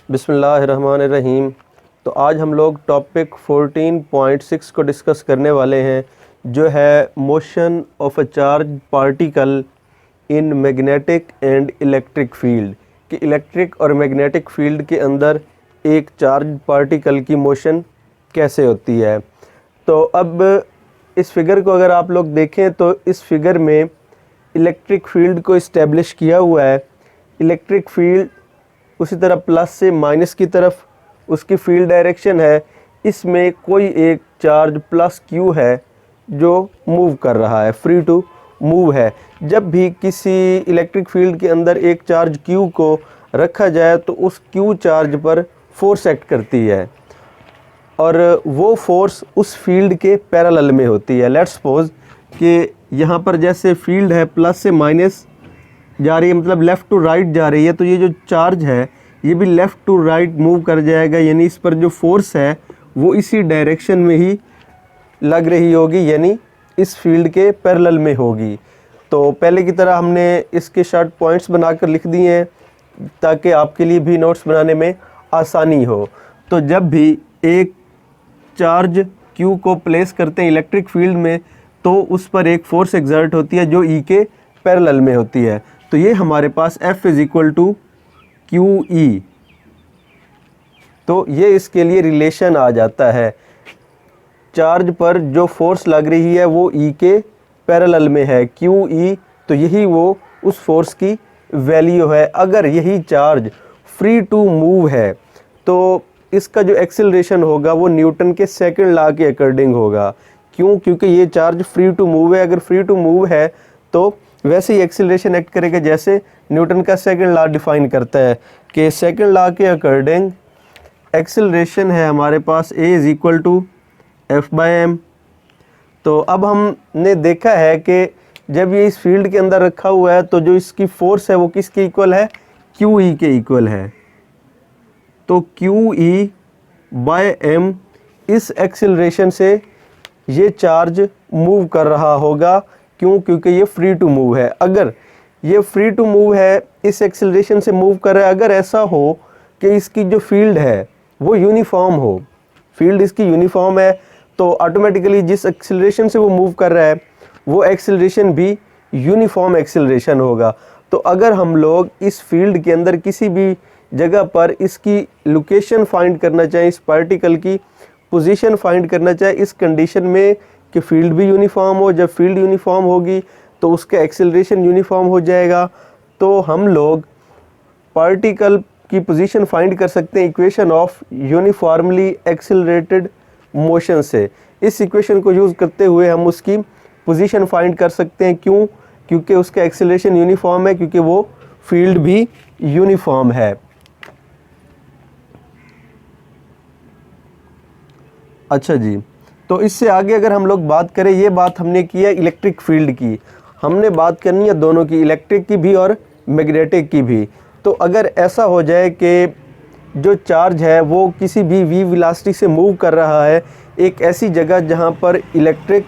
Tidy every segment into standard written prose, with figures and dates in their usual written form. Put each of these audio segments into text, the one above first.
बिस्मिल्लाहिर्रहमानिर्रहीम। तो आज हम लोग टॉपिक 14.6 को डिस्कस करने वाले हैं, जो है motion of a charge particle in magnetic and electric field. कि इलेक्ट्रिक और मैग्नेटिक फील्ड के अंदर एक चार्ज पार्टिकल की मोशन कैसे होती है। तो अब इस फिगर को अगर आप लोग देखें तो इस फिगर में इलेक्ट्रिक फील्ड को इस्टेब्लिश किया हुआ है। इलेक्ट्रिक फील्ड उसी तरह प्लस से माइनस की तरफ उसकी फील्ड डायरेक्शन है। इसमें कोई एक चार्ज प्लस क्यू है जो मूव कर रहा है, फ्री टू मूव है। जब भी किसी इलेक्ट्रिक फील्ड के अंदर एक चार्ज क्यू को रखा जाए तो उस क्यू चार्ज पर फोर्स एक्ट करती है और वो फोर्स उस फील्ड के पैरेलल में होती है। लेट्स सपोज कि यहाँ पर जैसे फील्ड है प्लस से माइनस जा रही है, मतलब लेफ़्ट टू राइट जा रही है, तो ये जो चार्ज है ये भी लेफ़्ट टू राइट मूव कर जाएगा, यानी इस पर जो फोर्स है वो इसी डायरेक्शन में ही लग रही होगी, यानी इस फील्ड के पैरेलल में होगी। तो पहले की तरह हमने इसके शॉर्ट पॉइंट्स बनाकर लिख दिए हैं ताकि आपके लिए भी नोट्स बनाने में आसानी हो। तो जब भी एक चार्ज क्यू को प्लेस करते हैं इलेक्ट्रिक फील्ड में तो उस पर एक फोर्स एक्सर्ट होती है जो ई के पैरेलल में होती है। तो ये हमारे पास F is equal to Q E, तो ये इसके लिए रिलेशन आ जाता है। चार्ज पर जो फोर्स लग रही है वो ई के पैरेलल में है, क्यू ई, तो यही वो उस फोर्स की वैल्यू है। अगर यही चार्ज फ्री टू मूव है तो इसका जो एक्सेलरेशन होगा वो न्यूटन के सेकंड लॉ के अकॉर्डिंग होगा। क्यों? क्योंकि ये चार्ज फ्री टू मूव है। अगर फ्री टू मूव है तो वैसे ही एक्सेलरेशन एक्ट करेगा जैसे न्यूटन का सेकंड लॉ डिफाइन करता है कि सेकंड लॉ के अकॉर्डिंग एक्सेलरेशन है हमारे पास A is equal to F/m। तो अब हमने देखा है कि जब ये इस फील्ड के अंदर रखा हुआ है तो जो इसकी फोर्स है वो किसके इक्वल है? QE के इक्वल है। तो QE/m इस एक्सेलरेशन से ये चार्ज मूव कर रहा होगा। क्यों? क्योंकि ये फ्री टू मूव है। अगर ये फ्री टू मूव है, इस एक्सेलरेशन से मूव कर रहा है, अगर ऐसा हो कि इसकी जो फील्ड है वो यूनिफॉर्म हो, फील्ड इसकी यूनिफॉर्म है, तो ऑटोमेटिकली जिस एक्सेलरेशन से वो मूव कर रहा है वो एक्सेलरेशन भी यूनिफॉर्म एक्सेलरेशन होगा। तो अगर हम लोग इस फील्ड के अंदर किसी भी जगह पर इसकी लोकेशन फाइंड करना चाहें, इस पार्टिकल की पोजीशन फाइंड करना चाहें, इस कंडीशन में कि फील्ड भी यूनिफॉर्म हो, जब फील्ड यूनिफॉर्म होगी तो उसका एक्सेलरेशन यूनिफॉर्म हो जाएगा। तो हम लोग पार्टिकल की पोजीशन फाइंड कर सकते हैं equation of uniformly accelerated motion से। इस इक्वेशन को यूज़ करते हुए हम उसकी पोजीशन फाइंड कर सकते हैं। क्यों? क्योंकि उसका एक्सेलरेशन यूनिफॉर्म है, क्योंकि वो फील्ड भी यूनिफॉर्म है। अच्छा जी, तो इससे आगे अगर हम लोग बात करें, ये बात हमने की है इलेक्ट्रिक फील्ड की, हमने बात करनी है दोनों की, इलेक्ट्रिक की भी और मैग्नेटिक की भी। तो अगर ऐसा हो जाए कि जो चार्ज है वो किसी भी v वेलोसिटी से मूव कर रहा है एक ऐसी जगह जहाँ पर इलेक्ट्रिक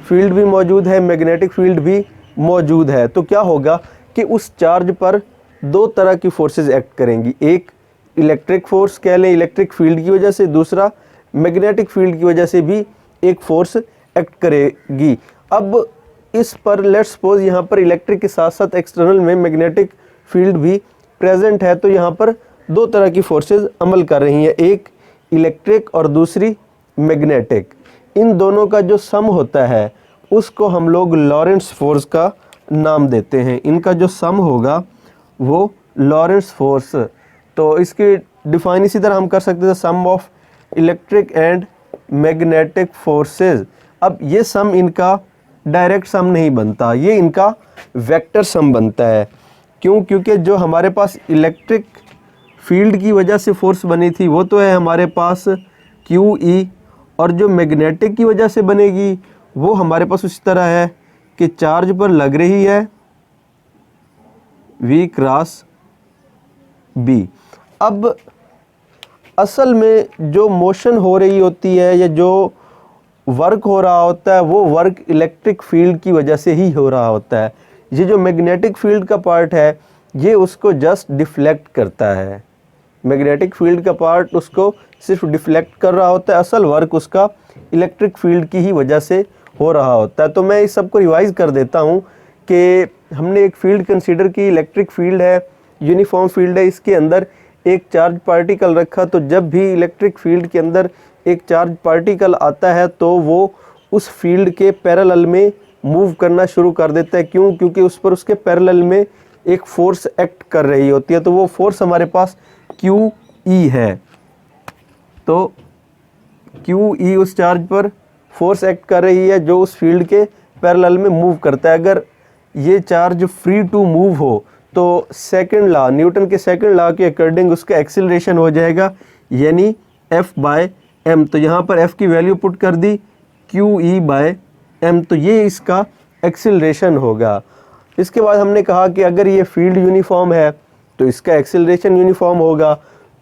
फील्ड भी मौजूद है, मैग्नेटिक फील्ड भी मौजूद है, तो क्या होगा कि उस चार्ज पर दो तरह की फोर्सेस एक्ट करेंगी। एक इलेक्ट्रिक फोर्स कह लें इलेक्ट्रिक फील्ड की वजह से, दूसरा मैग्नेटिक फील्ड की वजह से भी एक फोर्स एक्ट करेगी। अब इस पर लेट्स सपोज यहाँ पर इलेक्ट्रिक के साथ साथ एक्सटर्नल में मैग्नेटिक फील्ड भी प्रेजेंट है, तो यहाँ पर दो तरह की फोर्सेस अमल कर रही हैं, एक इलेक्ट्रिक और दूसरी मैग्नेटिक। इन दोनों का जो सम होता है उसको हम लोग लॉरेंट्ज फोर्स का नाम देते हैं। इनका जो सम होगा वो लॉरेंट्ज फोर्स, तो इसकी डिफाइन इसी तरह हम कर सकते थे, sum of electric and magnetic forces. अब ये सम इनका डायरेक्ट सम नहीं बनता, ये इनका वेक्टर सम बनता है। क्यों? क्योंकि जो हमारे पास इलेक्ट्रिक फील्ड की वजह से फोर्स बनी थी वो तो है हमारे पास QE, और जो मैग्नेटिक की वजह से बनेगी वो हमारे पास उसी तरह है कि चार्ज पर लग रही है V क्रॉस B। अब असल में जो मोशन हो रही होती है या जो वर्क हो रहा होता है वो वर्क इलेक्ट्रिक फील्ड की वजह से ही हो रहा होता है। ये जो मैग्नेटिक फील्ड का पार्ट है ये उसको जस्ट डिफ्लेक्ट करता है, मैग्नेटिक फील्ड का पार्ट उसको सिर्फ डिफ्लेक्ट कर रहा होता है, असल वर्क उसका इलेक्ट्रिक फील्ड की ही वजह से हो रहा होता है। तो मैं इस सब को रिवाइज़ कर देता हूँ कि हमने एक फील्ड कंसीडर की, इलेक्ट्रिक फील्ड है, यूनिफॉर्म फील्ड है, इसके अंदर एक चार्ज पार्टिकल रखा। तो जब भी इलेक्ट्रिक फील्ड के अंदर एक चार्ज पार्टिकल आता है तो वो उस फील्ड के पैरेलल में मूव करना शुरू कर देता है। क्यों? क्योंकि उस पर उसके पैरेलल में एक फोर्स एक्ट कर रही होती है। तो वो फोर्स हमारे पास QE है। तो QE उस चार्ज पर फोर्स एक्ट कर रही है जो उस फील्ड के पैरेलल में मूव करता है। अगर ये चार्ज फ्री टू मूव हो तो सेकंड लॉ, न्यूटन के सेकंड लॉ के अकॉर्डिंग उसका एक्सीलरेशन हो जाएगा, यानी F/m। तो यहाँ पर F की वैल्यू पुट कर दी, QE/m। तो ये इसका एक्सीलरेशन होगा। इसके बाद हमने कहा कि अगर ये फील्ड यूनिफॉर्म है तो इसका एक्सीलरेशन यूनिफॉर्म होगा।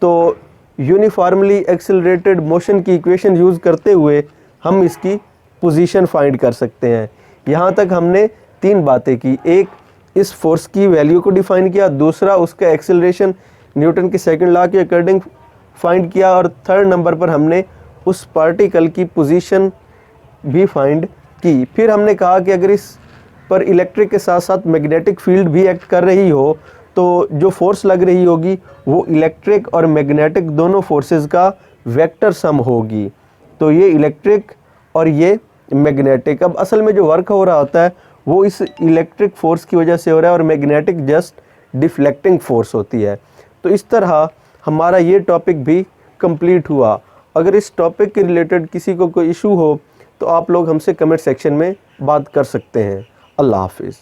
तो यूनिफॉर्मली एक्सीलरेटेड मोशन की इक्वेशन यूज़ करते हुए हम इसकी पोजीशन फाइंड कर सकते हैं। यहाँ तक हमने 3 बातें की, एक इस फोर्स की वैल्यू को डिफाइन किया, दूसरा उसका एक्सीलरेशन न्यूटन के सेकंड लॉ के अकॉर्डिंग फाइंड किया, और थर्ड नंबर पर हमने उस पार्टिकल की पोजीशन भी फाइंड की। फिर हमने कहा कि अगर इस पर इलेक्ट्रिक के साथ साथ मैग्नेटिक फील्ड भी एक्ट कर रही हो तो जो फोर्स लग रही होगी वो इलेक्ट्रिक और मैग्नेटिक दोनों फोर्सेस का वेक्टर सम होगी। तो ये इलेक्ट्रिक और ये मैग्नेटिक, अब असल में जो वर्क हो रहा होता है वो इस इलेक्ट्रिक फोर्स की वजह से हो रहा है और मैग्नेटिक जस्ट डिफ्लेक्टिंग फोर्स होती है। तो इस तरह हमारा ये टॉपिक भी कंप्लीट हुआ। अगर इस टॉपिक के रिलेटेड किसी को कोई इशू हो तो आप लोग हमसे कमेंट सेक्शन में बात कर सकते हैं। अल्लाह हाफिज़।